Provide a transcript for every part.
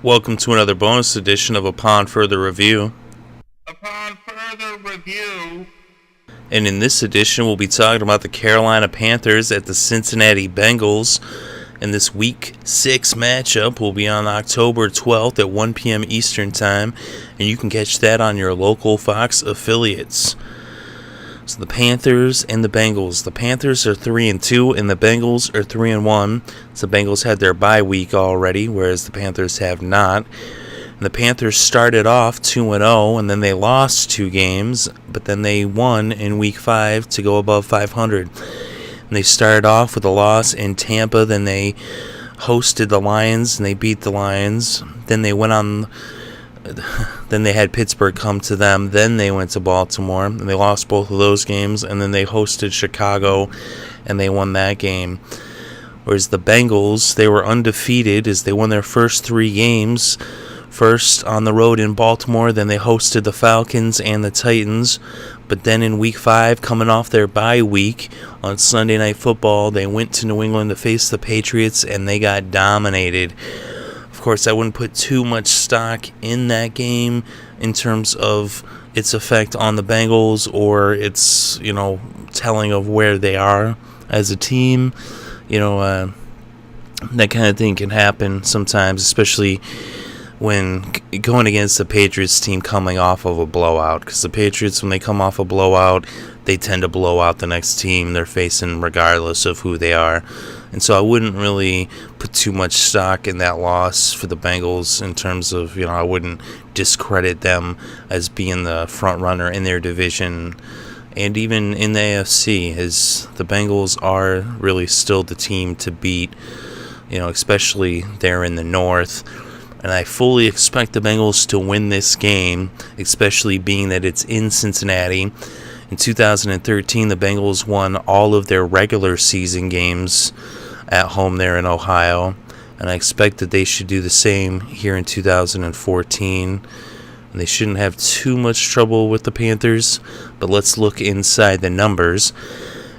Welcome to another bonus edition of Upon Further Review. Upon further review. And in this edition, we'll be talking about the Carolina Panthers at the Cincinnati Bengals. And this Week 6 matchup will be on October 12th at 1 p.m. Eastern Time. And you can catch that on your local Fox affiliates. So the Panthers and the Bengals. The Panthers are 3-2 and the Bengals are 3-1. So the Bengals had their bye week already, whereas the Panthers have not. And the Panthers started off 2-0 and then they lost 2 games, but then they won in Week 5 to go above 500. And they started off with a loss in Tampa, then they hosted the Lions and they beat the Lions. Then they went on. Then they had Pittsburgh come to them. Then they went to Baltimore, and they lost both of those games. And then they hosted Chicago, and they won that game. Whereas the Bengals, they were undefeated as they won their first 3 games. First on the road in Baltimore, then they hosted the Falcons and the Titans. But then in Week 5, coming off their bye week on Sunday Night Football, they went to New England to face the Patriots, and they got dominated. Of course, I wouldn't put too much stock in that game in terms of its effect on the Bengals or its, telling of where they are as a team. That kind of thing can happen sometimes, especially when going against the Patriots team coming off of a blowout. Because the Patriots, when they come off a blowout, they tend to blow out the next team they're facing regardless of who they are. And so I wouldn't really put too much stock in that loss for the Bengals in terms of, I wouldn't discredit them as being the front runner in their division. And even in the AFC, as the Bengals are really still the team to beat, especially there in the North. And I fully expect the Bengals to win this game, especially being that it's in Cincinnati. In 2013, the Bengals won all of their regular season games at home there in Ohio, and I expect that they should do the same here in 2014. And they shouldn't have too much trouble with the Panthers, but let's look inside the numbers.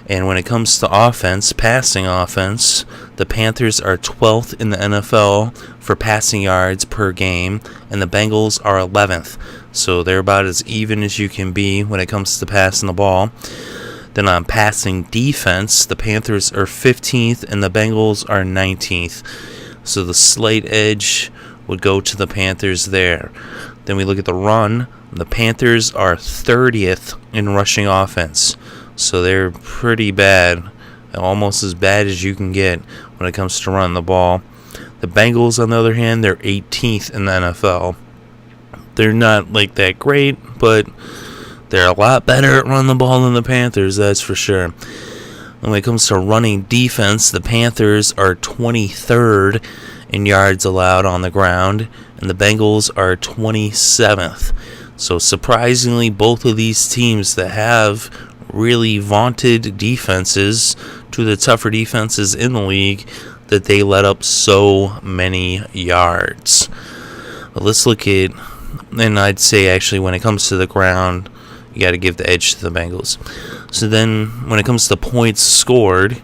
And when it comes to offense, passing offense, the Panthers are 12th in the NFL for passing yards per game, and the Bengals are 11th. So they're about as even as you can be when it comes to passing the ball. Then on passing defense, the Panthers are 15th and the Bengals are 19th. So the slight edge would go to the Panthers there. Then we look at the run. The Panthers are 30th in rushing offense. So they're pretty bad, almost as bad as you can get when it comes to running the ball. The Bengals, on the other hand, they're 18th in the NFL. They're not like that great, but they're a lot better at running the ball than the Panthers, that's for sure. When it comes to running defense, the Panthers are 23rd in yards allowed on the ground, and the Bengals are 27th. So surprisingly, both of these teams that have really vaunted defenses, to the tougher defenses in the league, that they let up so many yards. But let's look at, and I'd say actually when it comes to the ground, you got to give the edge to the Bengals. So then when it comes to points scored,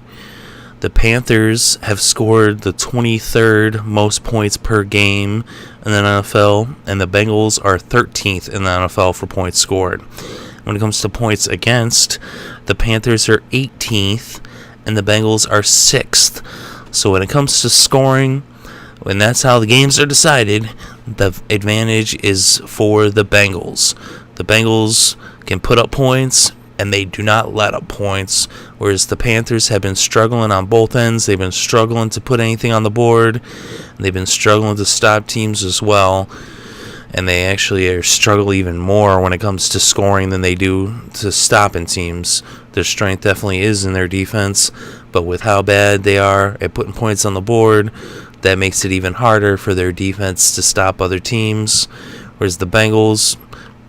the Panthers have scored the 23rd most points per game in the NFL, and the Bengals are 13th in the NFL for points scored. When it comes to points against, the Panthers are 18th and the Bengals are 6th. So when it comes to scoring, when that's how the games are decided, the advantage is for the Bengals. The Bengals can put up points and they do not let up points, whereas the Panthers have been struggling on both ends. They've been struggling to put anything on the board, and they've been struggling to stop teams as well. And they actually struggle even more when it comes to scoring than they do to stopping teams. Their strength definitely is in their defense, but with how bad they are at putting points on the board, that makes it even harder for their defense to stop other teams. Whereas the Bengals,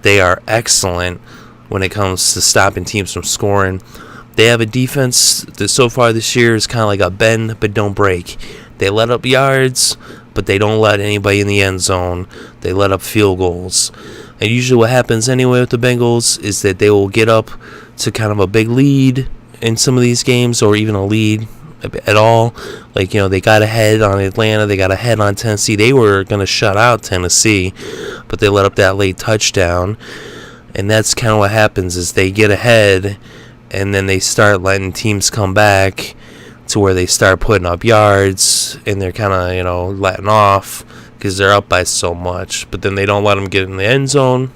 they are excellent when it comes to stopping teams from scoring. They have a defense that so far this year is kind of like a bend but don't break. They let up yards, but they don't let anybody in the end zone. They let up field goals. And usually what happens anyway with the Bengals is that they will get up to kind of a big lead in some of these games, or even a lead at all. Like, they got ahead on Atlanta, they got ahead on Tennessee. They were going to shut out Tennessee, but they let up that late touchdown. And that's kind of what happens is they get ahead, and then they start letting teams come back to where they start putting up yards, and they're kind of, letting off because they're up by so much. But then they don't let them get in the end zone.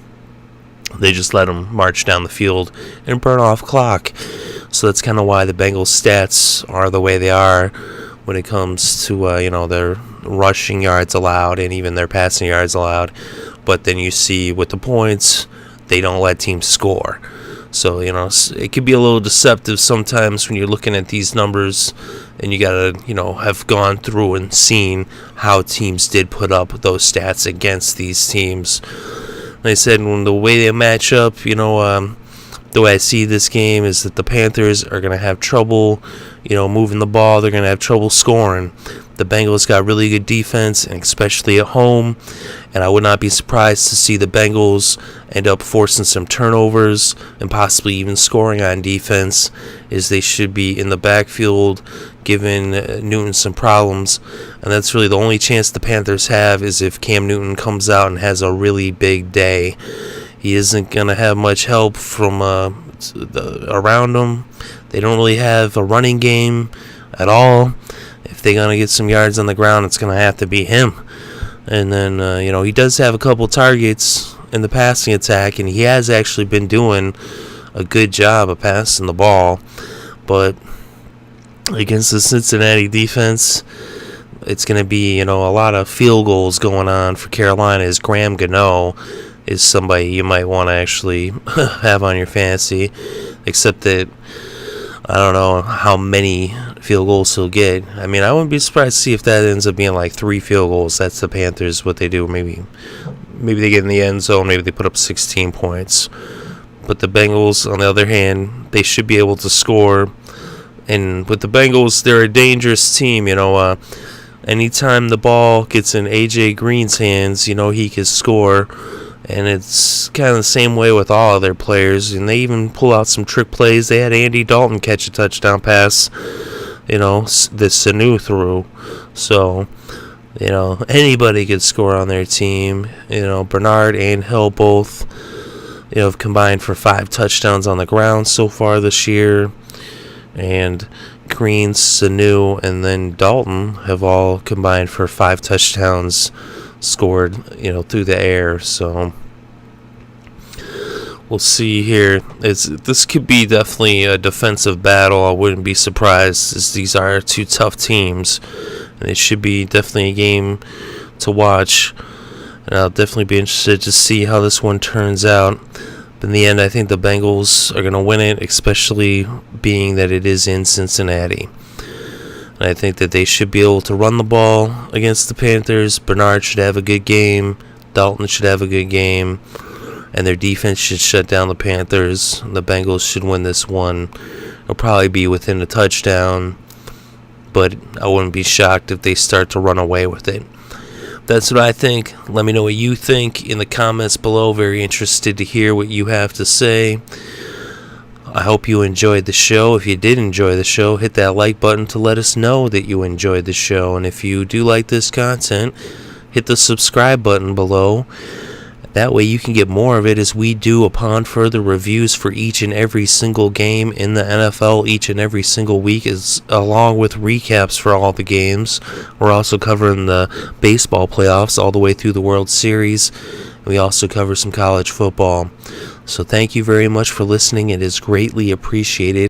They just let them march down the field and burn off clock. So that's kind of why the Bengals stats are the way they are when it comes to, their rushing yards allowed and even their passing yards allowed. But then you see with the points, they don't let teams score. So, it can be a little deceptive sometimes when you're looking at these numbers and you got to, have gone through and seen how teams did put up those stats against these teams. Like I said, when the way they match up, the way I see this game is that the Panthers are going to have trouble, moving the ball. They're going to have trouble scoring. The Bengals got really good defense, and especially at home. And I would not be surprised to see the Bengals end up forcing some turnovers and possibly even scoring on defense, as they should be in the backfield, giving Newton some problems. And that's really the only chance the Panthers have is if Cam Newton comes out and has a really big day. He isn't going to have much help from around him. They don't really have a running game at all. If they're going to get some yards on the ground, it's going to have to be him. And then, he does have a couple targets in the passing attack, and he has actually been doing a good job of passing the ball. But against the Cincinnati defense, it's going to be, a lot of field goals going on for Carolina, as Graham Gano is somebody you might want to actually have on your fantasy, except that I don't know how many field goals he'll get. I mean, I wouldn't be surprised to see if that ends up being like 3 field goals. That's the Panthers, what they do. Maybe they get in the end zone. Maybe they put up 16 points. But the Bengals, on the other hand, they should be able to score. And with the Bengals, they're a dangerous team. Anytime the ball gets in A.J. Green's hands, he can score. And it's kind of the same way with all of their players. And they even pull out some trick plays. They had Andy Dalton catch a touchdown pass, that Sanu threw. So, anybody could score on their team. Bernard and Hill both, have combined for 5 touchdowns on the ground so far this year. And Green, Sanu, and then Dalton have all combined for 5 touchdowns scored, through the air. So we'll see here. This could be definitely a defensive battle. I wouldn't be surprised, as these are 2 tough teams, and it should be definitely a game to watch. And I'll definitely be interested to see how this one turns out. But in the end, I think the Bengals are going to win it, especially being that it is in Cincinnati. And I think that they should be able to run the ball against the Panthers. Bernard should have a good game. Dalton should have a good game. And their defense should shut down the Panthers. The Bengals should win this one. It'll probably be within a touchdown. But I wouldn't be shocked if they start to run away with it. That's what I think. Let me know what you think in the comments below. Very interested to hear what you have to say. I hope you enjoyed the show. If you did enjoy the show, hit that like button to let us know that you enjoyed the show. And if you do like this content, hit the subscribe button below. That way you can get more of it, as we do upon further reviews for each and every single game in the NFL each and every single week, along with recaps for all the games. We're also covering the baseball playoffs all the way through the World Series. We also cover some college football. So thank you very much for listening. It is greatly appreciated.